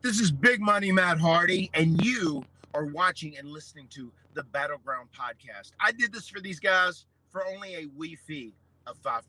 This is Big Money Matt Hardy, and you are watching and listening to the Battleground Podcast. I did this for these guys for only a wee fee of $5,000.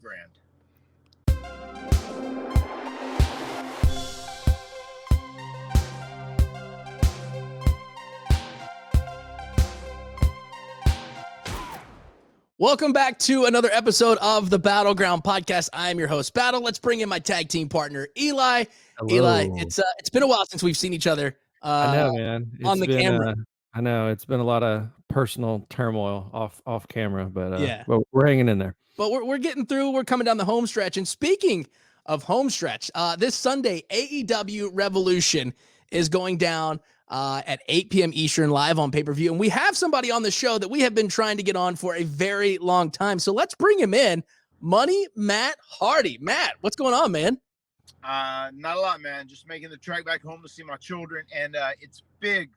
Welcome back to another episode of the Battleground Podcast. I am your host, Battle. Let's bring in my tag team partner, Eli. Hello. Eli, it's been a while since we've seen each other. I know, man. On the camera. I know it's been a lot of personal turmoil off camera, but yeah, but we're hanging in there. But we're getting through. We're coming down the home stretch. And speaking of home stretch, this Sunday, AEW Revolution is going down at 8 p.m. Eastern, live on pay-per-view. And we have somebody on the show that we have been trying to get on for a very long time. So let's bring him in, Money Matt Hardy. Matt, what's going on, man? Not a lot, man. Just making the trek back home to see my children. And it's Big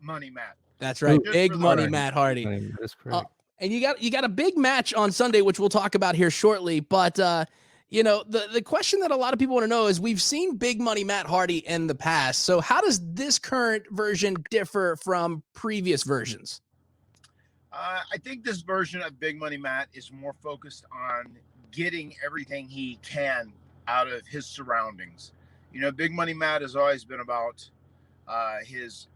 Money Matt. That's right. Big Money Matt Hardy. That's correct. And you got a big match on Sunday, which we'll talk about here shortly. But the question that a lot of people want to know is, we've seen Big Money Matt Hardy in the past. So how does this current version differ from previous versions? I think this version of Big Money Matt is more focused on getting everything he can out of his surroundings. You know, Big Money Matt has always been about his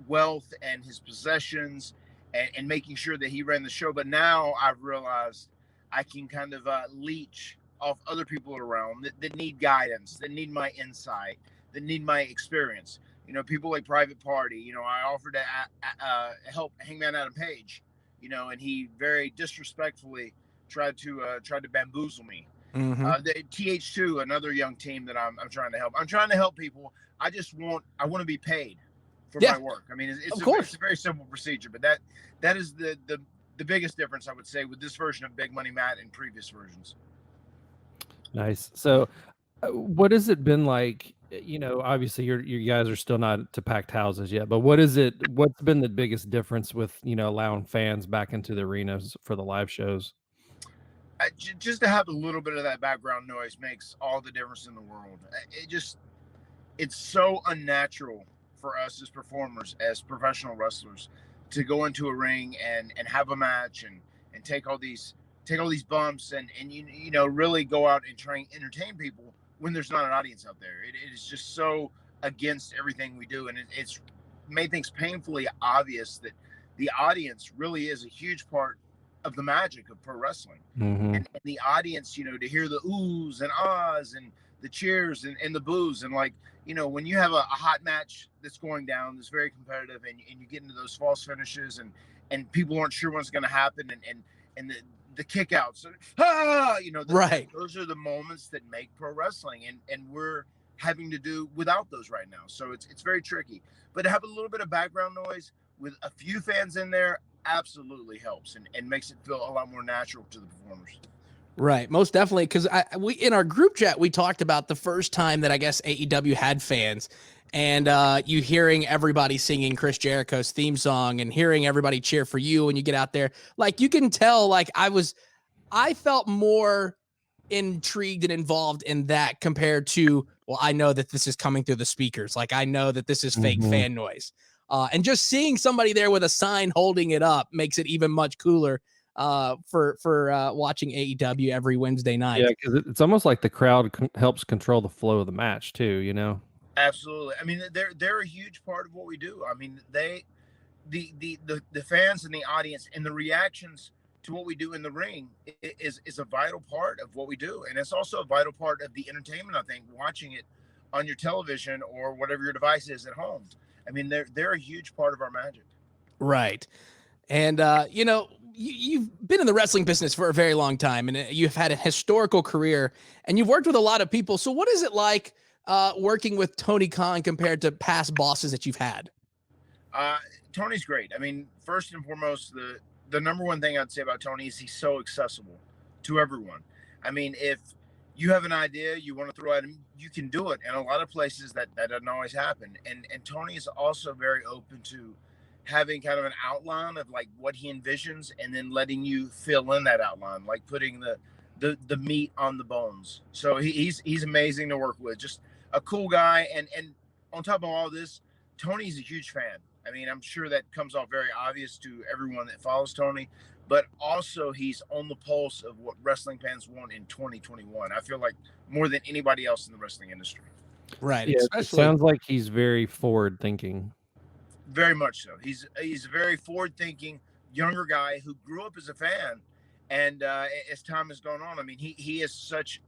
wealth and his possessions and making sure that he ran the show. But now I've realized I can kind of leech off other people around that need guidance, that need my insight, that need my experience. You know, people like Private Party. You know, I offered to help Hangman Adam Page, you know, and he very disrespectfully tried to bamboozle me. Mm-hmm. The TH2, another young team that I'm trying to help. I'm trying to help people. I want to be paid for my work. I mean, it's a very simple procedure, but that is the biggest difference, I would say, with this version of Big Money Matt and previous versions. Nice. So what has it been like? You know, obviously you guys are still not to packed houses yet, but what's been the biggest difference with, you know, allowing fans back into the arenas for the live shows? Just to have a little bit of that background noise makes all the difference in the world. It's so unnatural for us as performers, as professional wrestlers, to go into a ring and have a match and take all these bumps and you know, really go out and try and entertain people when there's not an audience out there. It is just so against everything we do, and it's made things painfully obvious that the audience really is a huge part of the magic of pro wrestling. Mm-hmm. And the audience, you know, to hear the oohs and ahs and the cheers and the boos, and like, you know, when you have a hot match that's going down, that's very competitive, and you get into those false finishes and people aren't sure what's going to happen, and the kickouts, you know, right. Those are the moments that make pro wrestling, and we're having to do without those right now. So it's very tricky. But to have a little bit of background noise with a few fans in there absolutely helps and makes it feel a lot more natural to the performers. Right, most definitely, because we in our group chat, we talked about the first time that I guess AEW had fans, and you hearing everybody singing Chris Jericho's theme song and hearing everybody cheer for you when you get out there. Like, you can tell, like, I felt more intrigued and involved in that compared to, well, I know that this is coming through the speakers. Like, I know that this is fake fan noise. And just seeing somebody there with a sign holding it up makes it even much cooler for watching AEW every Wednesday night. Yeah, because it's almost like the crowd helps control the flow of the match too, you know? Absolutely. I mean, they're a huge part of what we do. I mean, the fans and the audience and the reactions to what we do in the ring is a vital part of what we do. And it's also a vital part of the entertainment, I think, watching it on your television or whatever your device is at home. I mean, they're a huge part of our magic. Right. And, you know, you've been in the wrestling business for a very long time, and you've had a historical career, and you've worked with a lot of people. So what is it like working with Tony Khan compared to past bosses that you've had? Tony's great. I mean, first and foremost, the number one thing I'd say about Tony is he's so accessible to everyone. I mean, if you have an idea you want to throw at him, you can do it. And a lot of places that doesn't always happen. And Tony is also very open to having kind of an outline of like what he envisions, and then letting you fill in that outline, like putting the meat on the bones. So he's amazing to work with. Just a cool guy. And on top of all this, Tony's a huge fan. I mean, I'm sure that comes off very obvious to everyone that follows Tony, but also he's on the pulse of what wrestling fans want in 2021. I feel like more than anybody else in the wrestling industry. Right. Yeah, Especially, it sounds like he's very forward thinking. Very much so. He's a very forward thinking younger guy who grew up as a fan, and as time has gone on, I mean, he is such,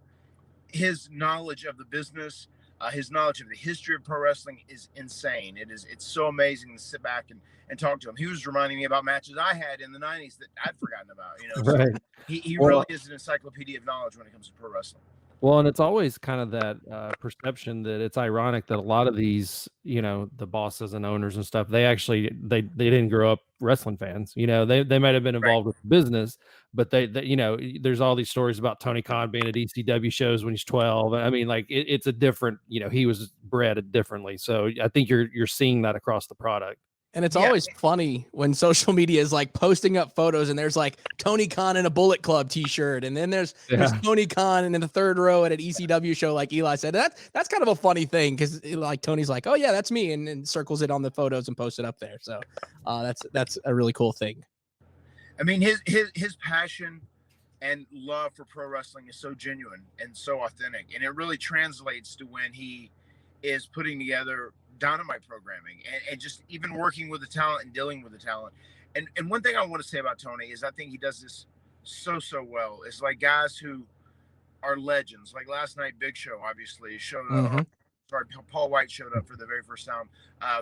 his knowledge of the business, his knowledge of the history of pro wrestling is insane. It's so amazing to sit back and talk to him. He was reminding me about matches I had in the 90s that I'd forgotten about, you know. Right. So he really is an encyclopedia of knowledge when it comes to pro wrestling. Well, and it's always kind of that perception that it's ironic that a lot of these, you know, the bosses and owners and stuff, they actually they didn't grow up wrestling fans. You know, they might have been involved with business, but they you know, there's all these stories about Tony Khan being at ECW shows when he's 12. I mean, like it's a different, you know, he was bred differently. So I think you're seeing that across the product. and it's always funny when social media is like posting up photos and there's like Tony Khan in a Bullet Club t-shirt. And then there's Tony Khan in the third row at an ECW show, like Eli said. That's kind of a funny thing because like Tony's like, oh yeah, that's me, and circles it on the photos and posts it up there. So that's a really cool thing. I mean, his passion and love for pro wrestling is so genuine and so authentic, and it really translates to when he is putting together Dynamite programming and just even working with the talent and dealing with the talent. And one thing I want to say about Tony is I think he does this so well. It's like guys who are legends, like last night Big Show obviously showed up. Sorry, Paul White showed up for the very first time.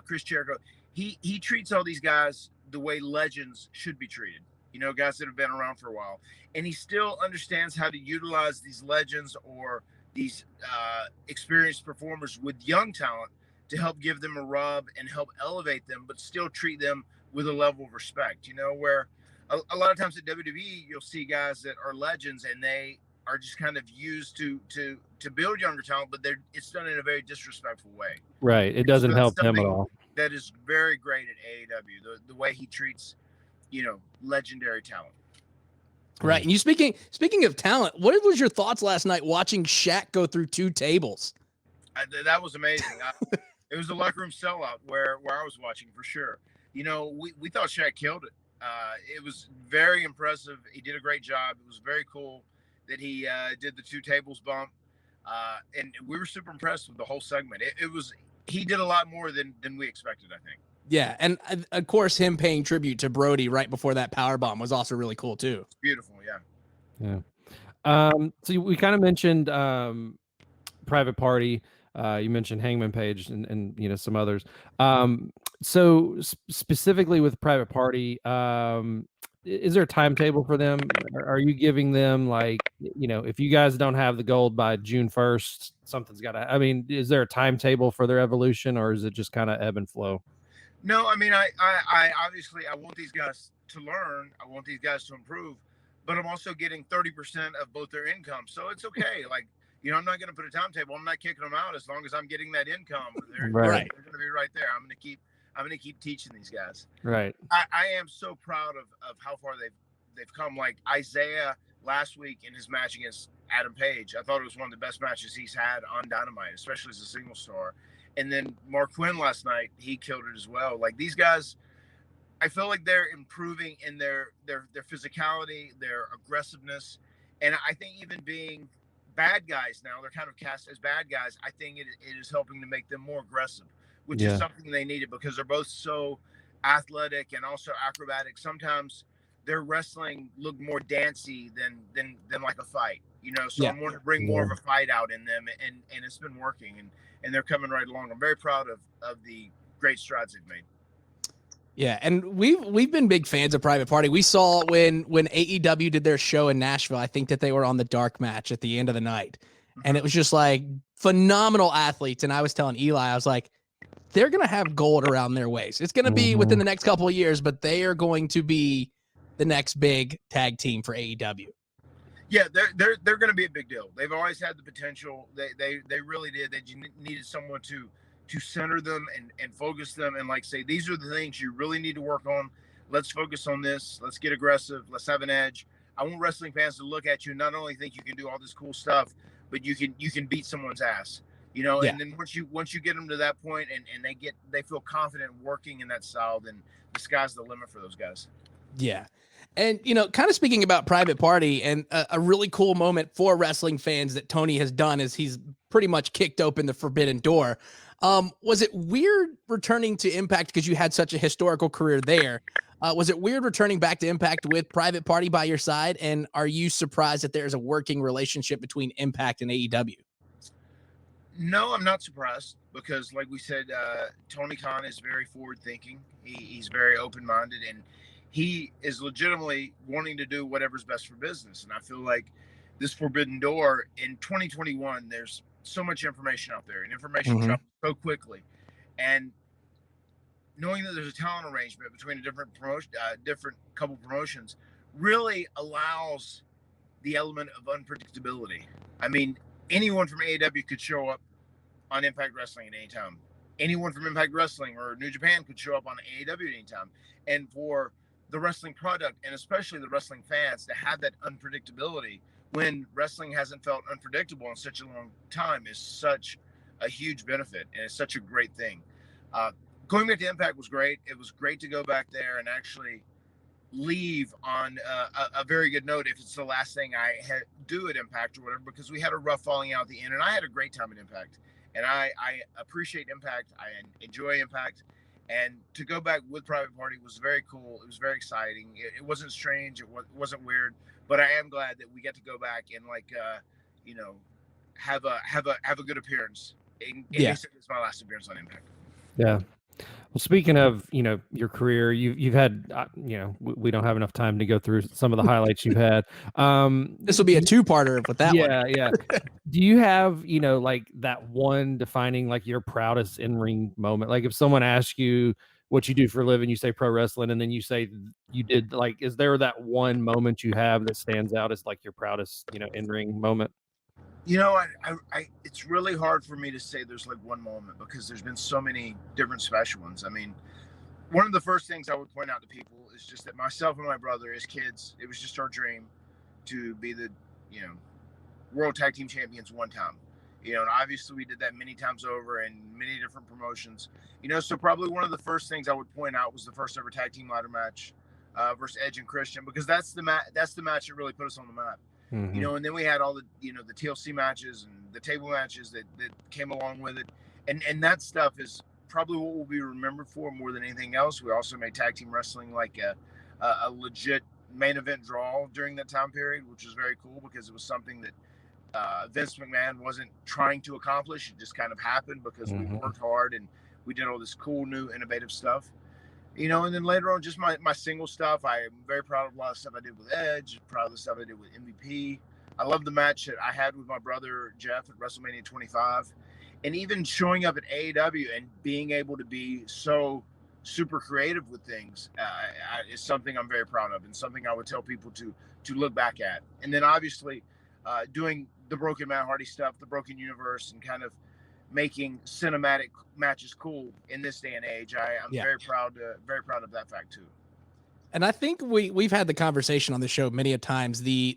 Chris Jericho, he treats all these guys the way legends should be treated, you know, guys that have been around for a while, and he still understands how to utilize these legends or these experienced performers with young talent to help give them a rub and help elevate them, but still treat them with a level of respect, you know, where a lot of times at WWE, you'll see guys that are legends and they are just kind of used to build younger talent, but it's done in a very disrespectful way. Right. It doesn't help them at all. That is very great at AEW, the way he treats, you know, legendary talent. Right. And you speaking of talent, what was your thoughts last night watching Shaq go through 2 tables? That was amazing. It was a locker room sellout where I was watching for sure. You know, we thought Shaq killed it. It was very impressive. He did a great job. It was very cool that he did the 2 tables bump. And we were super impressed with the whole segment. He did a lot more than we expected, I think. Yeah, and of course, him paying tribute to Brody right before that power bomb was also really cool too. It's beautiful, yeah. So we kind of mentioned Private Party. You mentioned Hangman Page and you know some others. So specifically with Private Party, is there a timetable for them? Are you giving them like, you know, if you guys don't have the gold by June 1st, something's got to. I mean, is there a timetable for their evolution, or is it just kind of ebb and flow? No, I mean, I obviously I want these guys to learn. I want these guys to improve, but I'm also getting 30% of both their income, so it's okay. Like, you know, I'm not going to put a timetable. I'm not kicking them out as long as I'm getting that income. They're going to be right there. I'm going to keep teaching these guys. Right. I am so proud of how far they've come. Like Isaiah last week in his match against Adam Page, I thought it was one of the best matches he's had on Dynamite, especially as a single star. And then Mark Quinn last night, he killed it as well. Like these guys, I feel like they're improving in their physicality, their aggressiveness, and I think even being bad guys now, they're kind of cast as bad guys. I think it is helping to make them more aggressive, which is something they needed because they're both so athletic and also acrobatic. Sometimes their wrestling looked more dancey than like a fight, you know. So I want to bring more of a fight out in them, and it's been working, and they're coming right along. I'm very proud of the great strides they've made. Yeah, and we've been big fans of Private Party. We saw when AEW did their show in Nashville, I think that they were on the dark match at the end of the night. And it was just like phenomenal athletes. And I was telling Eli, I was like, they're going to have gold around their waist. It's going to be within the next couple of years, but they are going to be the next big tag team for AEW. Yeah, they're going to be a big deal. They've always had the potential. They really did. They needed someone to center them and focus them and like say, these are the things you really need to work on. Let's focus on this. Let's get aggressive. Let's have an edge. I want wrestling fans to look at you and not only think you can do all this cool stuff, but you can beat someone's ass. Yeah. And then once you get them to that point and they feel confident working in that style, then the sky's the limit for those guys. Yeah. And, kind of speaking about Private Party, and a really cool moment for wrestling fans that Tony has done is he's pretty much kicked open the forbidden door. Was it weird returning to Impact because you had such a historical career there? Was it weird returning back to Impact with Private Party by your side? And are you surprised that there's a working relationship between Impact and AEW? No, I'm not surprised because, like we said, Tony Khan is very forward thinking. He's very open minded, and he is legitimately wanting to do whatever's best for business. And I feel like this forbidden door in 2021, there's so much information out there, and information travels so quickly. And knowing that there's a talent arrangement between a different couple promotions really allows the element of unpredictability. I mean, anyone from AEW could show up on Impact Wrestling at any time. Anyone from Impact Wrestling or New Japan could show up on AEW at any time. And for the wrestling product, and especially the wrestling fans, to have that unpredictability when wrestling hasn't felt unpredictable in such a long time is such a huge benefit, and it's such a great thing. Going back to Impact was great. It was great to go back there and actually leave on a very good note if it's the last thing I do at Impact or whatever, because we had a rough falling out at the end, and I had a great time at Impact, and I appreciate Impact. I enjoy Impact, and to go back with Private Party was very cool. It was very exciting. It wasn't strange. It wasn't weird, but I am glad that we get to go back and have a good appearance. It's my last appearance on Impact. Yeah. Well, speaking of, your career, you've had, we don't have enough time to go through some of the highlights you've had. This will be a two-parter with that one. Yeah. Do you have, like that one defining, like your proudest in-ring moment? Like if someone asks you what you do for a living, you say pro wrestling, and then you say you did, like, is there that one moment you have that stands out as like your proudest, in-ring moment? I it's really hard for me to say there's like one moment because there's been so many different special ones. I mean, one of the first things I would point out to people is just that myself and my brother, as kids, it was just our dream to be the, world tag team champions one time. And obviously we did that many times over in many different promotions. So probably one of the first things I would point out was the first ever tag team ladder match versus Edge and Christian, because that's the match that really put us on the map. And then we had all the, the TLC matches and the table matches that came along with it. And that stuff is probably what we'll be remembered for more than anything else. We also made tag team wrestling like a legit main event draw during that time period, which was very cool because it was something that Vince McMahon wasn't trying to accomplish. It just kind of happened because we worked hard and we did all this cool, new, innovative stuff. And then later on, just my single stuff. I am very proud of a lot of stuff I did with Edge, proud of the stuff I did with MVP. I love the match that I had with my brother Jeff at WrestleMania 25. And even showing up at AEW and being able to be so super creative with things is something I'm very proud of and something I would tell people to look back at. And then obviously doing the Broken Matt Hardy stuff, the Broken Universe, and kind of making cinematic matches cool in this day and age. I'm very proud of that fact too. And I think we've had the conversation on the show many a times. The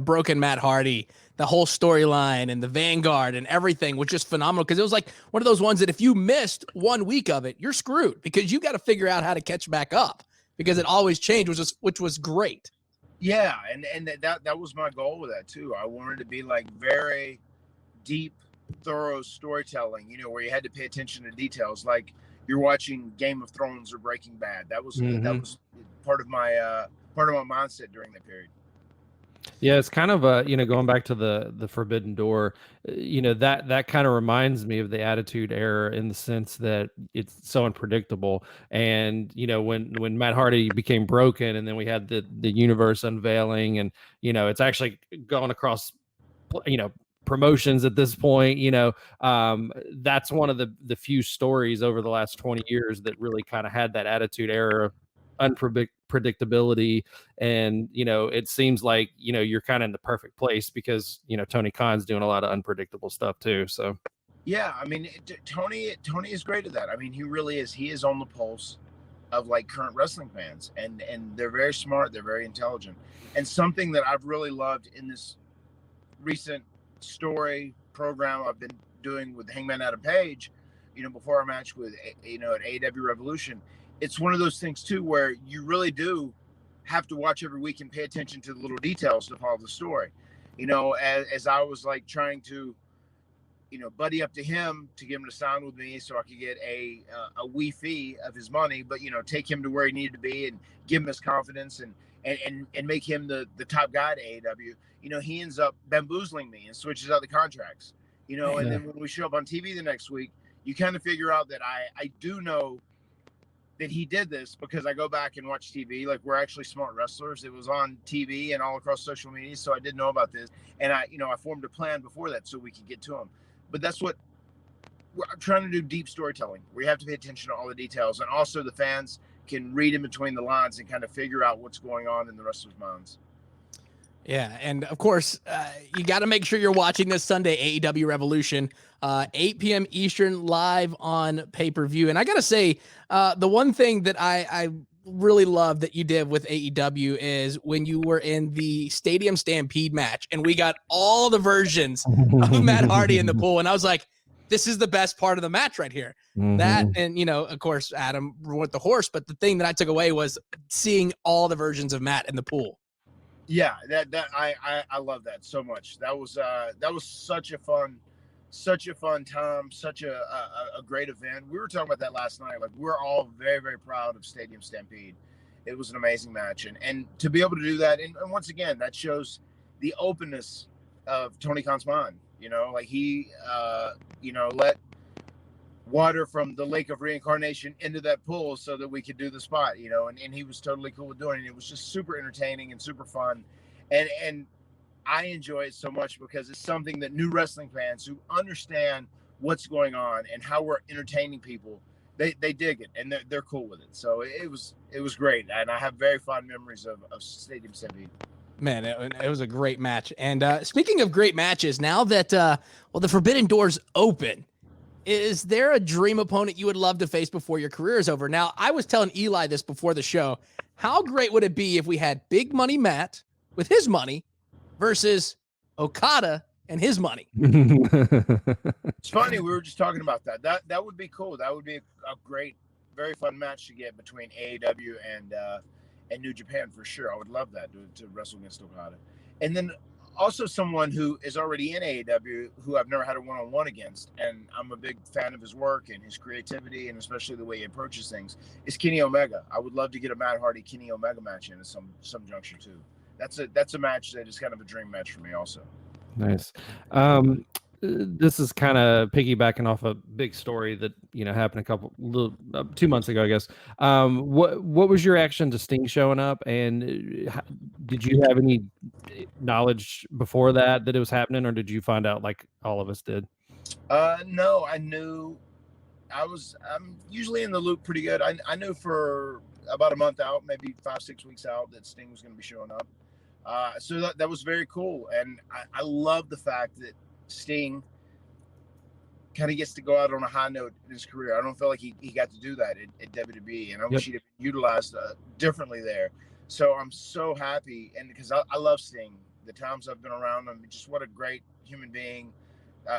Broken Matt Hardy, the whole storyline and the Vanguard and everything was just phenomenal, because it was like one of those ones that if you missed 1 week of it, you're screwed, because you got to figure out how to catch back up, because it always changed, which was great. Yeah, and that was my goal with that too. I wanted to be like very deep, thorough storytelling, where you had to pay attention to details, like you're watching Game of Thrones or Breaking Bad. That was part of my mindset during that period. Yeah, it's kind of going back to the Forbidden Door, that kind of reminds me of the Attitude Era, in the sense that it's so unpredictable. And when Matt Hardy became broken, and then we had the universe unveiling, and it's actually going across promotions at this point. That's one of the few stories over the last 20 years that really kind of had that Attitude Era unpredictability. And it seems like you're kind of in the perfect place, because Tony Khan's doing a lot of unpredictable stuff too. So yeah, I mean, Tony is great at that. I mean, he really is. He is on the pulse of like current wrestling fans, and they're very smart, they're very intelligent. And something that I've really loved in this recent story program I've been doing with Hangman Adam Page, before our match with, at AEW Revolution. It's one of those things too, where you really do have to watch every week and pay attention to the little details to follow the story. As I was like trying to, buddy up to him to get him to sign with me so I could get a wee fee of his money, but, take him to where he needed to be and give him his confidence and make him the top guy to AEW. He ends up bamboozling me and switches out the contracts, and then when we show up on TV the next week, you kind of figure out that I do know that he did this because I go back and watch TV. Like, we're actually smart wrestlers. It was on TV and all across social media. So I did know about this. And I formed a plan before that so we could get to him. But that's what I'm trying to do, deep storytelling. We have to pay attention to all the details. And also the fans can read in between the lines and kind of figure out what's going on in the wrestlers' minds. Yeah, and of course, you got to make sure you're watching this Sunday, AEW Revolution, 8 p.m. Eastern, live on pay-per-view. And I got to say, the one thing that I really love that you did with AEW is when you were in the Stadium Stampede match, and we got all the versions of Matt Hardy in the pool. And I was like, this is the best part of the match right here. Mm-hmm. That, and, of course, Adam with the horse. But the thing that I took away was seeing all the versions of Matt in the pool. Yeah, I love that so much. That was such a fun time, such a great event. We were talking about that last night. Like, we're all very, very proud of Stadium Stampede. It was an amazing match, and to be able to do that, and once again, that shows the openness of Tony Khan's mind. Like he let water from the lake of reincarnation into that pool so that we could do the spot, and he was totally cool with doing it. It was just super entertaining and super fun. And I enjoy it so much because it's something that new wrestling fans who understand what's going on and how we're entertaining people, they dig it and they're cool with it. So it was great. And I have very fond memories of Stadium Stampede. Man, it was a great match. And speaking of great matches, now that, the Forbidden Door's open, is there a dream opponent you would love to face before your career is over? Now, I was telling Eli this before the show. How great would it be if we had Big Money Matt with his money versus Okada and his money? It's funny. We were just talking about that. That would be cool. That would be a great, very fun match to get between AEW and New Japan for sure. I would love that to wrestle against Okada. And then also someone who is already in AEW who I've never had a one-on-one against, and I'm a big fan of his work and his creativity and especially the way he approaches things, is Kenny Omega. I would love to get a Matt Hardy Kenny Omega match in at some juncture too. That's a match that is kind of a dream match for me also. Nice. This is kind of piggybacking off a big story that happened 2 months ago, I guess. What was your reaction to Sting showing up, and did you have any knowledge before that it was happening, or did you find out like all of us did? No, I knew. I'm usually in the loop pretty good. I knew for about a month out, maybe 5-6 weeks out, that Sting was going to be showing up. So that was very cool, and I love the fact that Sting kind of gets to go out on a high note in his career. I don't feel like he got to do that at WWE, and I wish he'd have been utilized differently there. So I'm so happy, and because I love Sting. The times I've been around him, just what a great human being,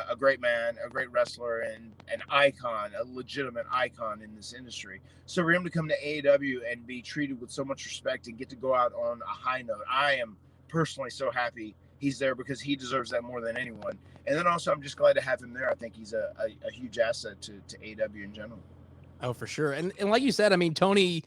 a great man, a great wrestler, and an icon, a legitimate icon in this industry. So for him to come to AEW and be treated with so much respect and get to go out on a high note, I am personally so happy he's there because he deserves that more than anyone. And then also, I'm just glad to have him there. I think he's a huge asset to AEW in general. Oh, for sure. And like you said, I mean, Tony,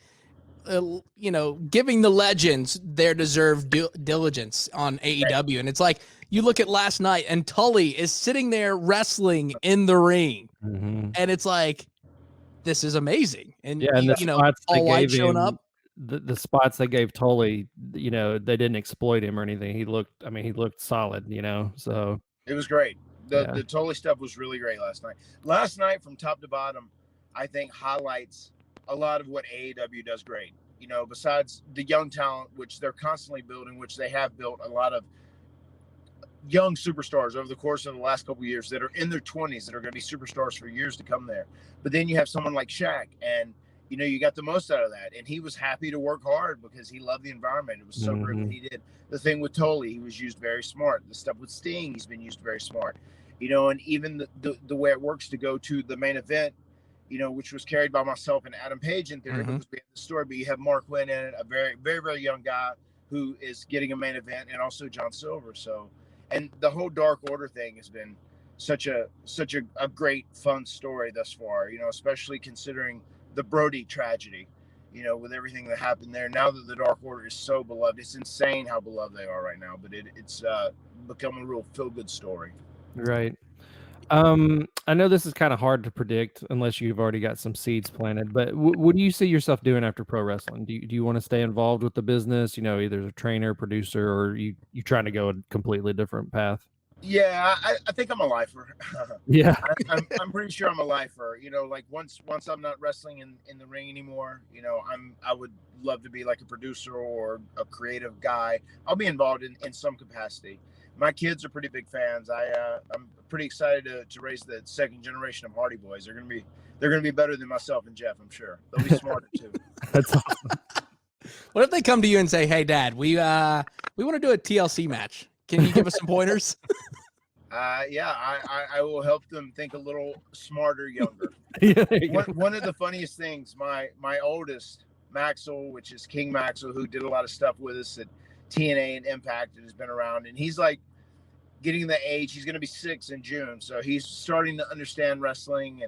giving the legends their deserved diligence on AEW. And it's like, you look at last night and Tully is sitting there wrestling in the ring. Mm-hmm. And it's like, this is amazing. And, all white showing up. The spots they gave Tully, they didn't exploit him or anything. He looked solid, so. It was great. The Tully stuff was really great last night. Last night, from top to bottom, I think highlights a lot of what AEW does great. Besides the young talent, which they're constantly building, which they have built a lot of young superstars over the course of the last couple of years that are in their 20s that are going to be superstars for years to come there. But then you have someone like Shaq, and you got the most out of that. And he was happy to work hard because he loved the environment. It was so great what he did. The thing with Tully, he was used very smart. The stuff with Sting, he's been used very smart. and even the way it works to go to the main event, which was carried by myself and Adam Page in theory, because we have the story, but you have Mark Wynn in it, a very, very, very young guy who is getting a main event, and also John Silver. So, and the whole Dark Order thing has been such a great, fun story thus far, especially considering the Brody tragedy, with everything that happened there. Now that the Dark Order is so beloved, it's insane how beloved they are right now, but it's become a real feel-good story. Right. I know this is kind of hard to predict unless you've already got some seeds planted, but what do you see yourself doing after pro wrestling? Do you want to stay involved with the business, either as a trainer, producer, or you trying to go a completely different path? Yeah, I think I'm a lifer. Yeah. I'm pretty sure I'm a lifer. Like once I'm not wrestling in the ring anymore, I would love to be like a producer or a creative guy. I'll be involved in some capacity. My kids are pretty big fans. I'm pretty excited to raise the second generation of Hardy Boys. They're gonna be better than myself and Jeff, I'm sure. They'll be smarter too. That's awesome. What if they come to you and say, "Hey, Dad, we want to do a TLC match. Can you give us some pointers?" Yeah, I will help them think a little smarter, younger. Yeah, one of the funniest things, my oldest, Maxwell, which is King Maxwell, who did a lot of stuff with us at TNA and Impact and has been around, and he's like getting the age. He's going to be 6 in June, so he's starting to understand wrestling,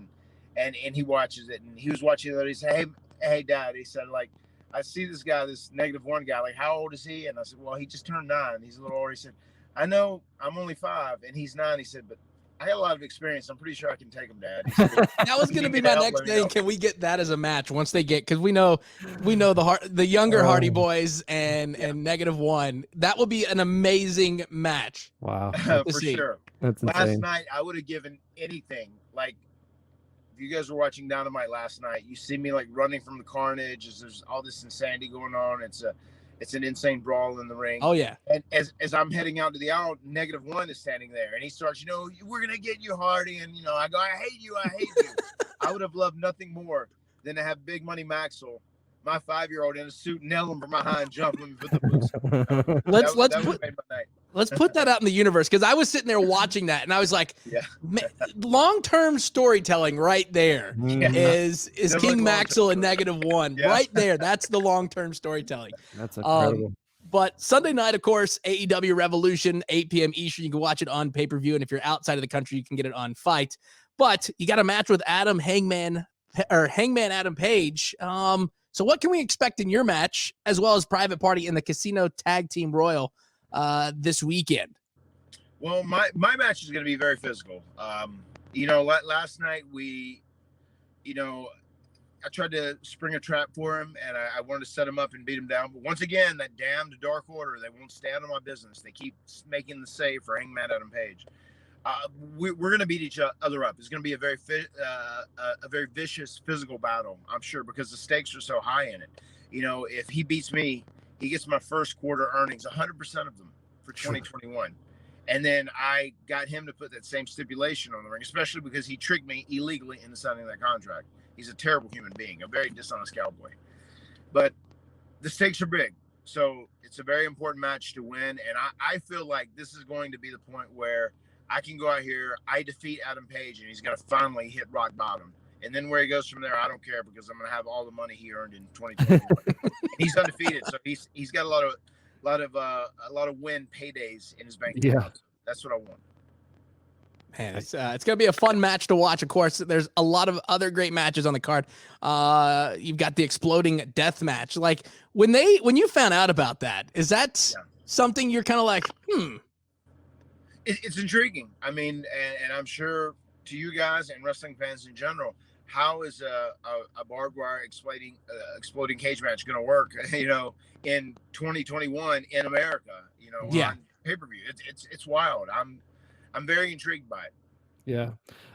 and he watches it. And he was watching it. He said, "Hey, Dad," he said, like, "I see this guy, this -1 guy. Like, how old is he?" And I said, "Well, he just turned 9. He's a little older." He said, "I know, I'm only 5 and he's 9." He said, "But I got a lot of experience. I'm pretty sure I can take him, Dad." Said, that was going to be my next thing. Can we get that as a match once they get? Because we know the younger Hardy Boys and -1. That would be an amazing match. Wow, for sure. That's insane. Last night I would have given anything. Like, if you guys were watching Dynamite last night, you see me like running from the carnage. There's all this insanity going on. It's an insane brawl in the ring. Oh yeah. And as I'm heading out to the aisle, -1 is standing there, and he starts, "We're gonna get you, Hardy," and I go, "I hate you, I hate you." I would have loved nothing more than to have Big Money Maxwell, my 5-year-old, in a suit, nail him from behind, jump him, put the boots on. Let's put that out in the universe, because I was sitting there watching that and I was like, long-term storytelling right there is King Maxwell and -1 right there. That's the long-term storytelling. That's incredible. But Sunday night, of course, AEW Revolution, 8 p.m. Eastern. You can watch it on pay-per-view, and if you're outside of the country, you can get it on Fight. But you got a match with Hangman Adam Page. So what can we expect in your match, as well as Private Party in the Casino Tag Team Royal this weekend? Well, my match is going to be very physical. Last night I tried to spring a trap for him, and I wanted to set him up and beat him down. But once again, that damned Dark Order, they won't stand on my business. They keep making the save for Hangman Adam Page. We're going to beat each other up. It's going to be a very vicious physical battle, I'm sure, because the stakes are so high in it. If he beats me, he gets my first quarter earnings, 100% of them for 2021. And then I got him to put that same stipulation on the ring, especially because he tricked me illegally into signing that contract. He's a terrible human being, a very dishonest cowboy. But the stakes are big. So it's a very important match to win. And I feel like this is going to be the point where I can go out here, I defeat Adam Page, and he's going to finally hit rock bottom. And then where he goes from there, I don't care, because I'm going to have all the money he earned in 2021. He's undefeated, so he's got a lot of win paydays in his bank account. So that's what I want. Man, it's going to be a fun match to watch. Of course, there's a lot of other great matches on the card. You've got the exploding death match. Like, when you found out about that, is that something you're kind of like, It's intriguing. I mean, and I'm sure to you guys and wrestling fans in general, how is a barbed wire exploding cage match going to work? In 2021 in America, on pay-per-view. It's wild. I'm very intrigued by it. Yeah.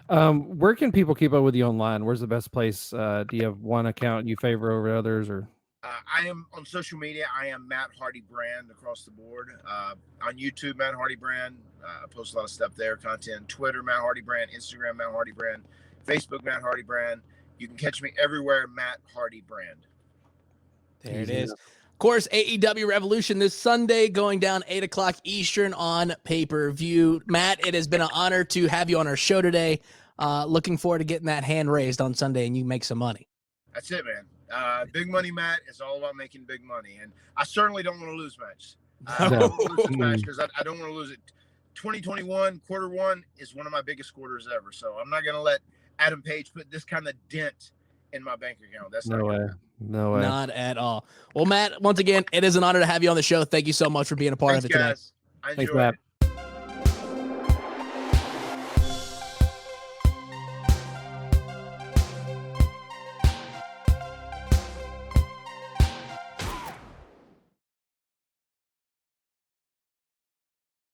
Where can people keep up with you online? Where's the best place? Do you have one account you favor over others, or? I am on social media. I am Matt Hardy Brand across the board. On YouTube, Matt Hardy Brand. I post a lot of stuff there, content. Twitter, Matt Hardy Brand. Instagram, Matt Hardy Brand. Facebook, Matt Hardy Brand. You can catch me everywhere, Matt Hardy Brand. There it is. Of course, AEW Revolution this Sunday, going down 8 o'clock Eastern on pay-per-view. Matt, it has been an honor to have you on our show today. Looking forward to getting that hand raised on Sunday and you make some money. That's it, man. Big Money Matt is all about making big money, and I certainly don't want to lose match. I don't want to lose this match because I don't want to lose it. 2021 quarter one is one of my biggest quarters ever, so I'm not going to let Adam Page put this kind of dent in my bank account. That's No way. No way. Not at all. Well, Matt, once again, it is an honor to have you on the show. Thank you so much for being a part Thanks, of it today. guys. I Thanks, enjoy Matt. it.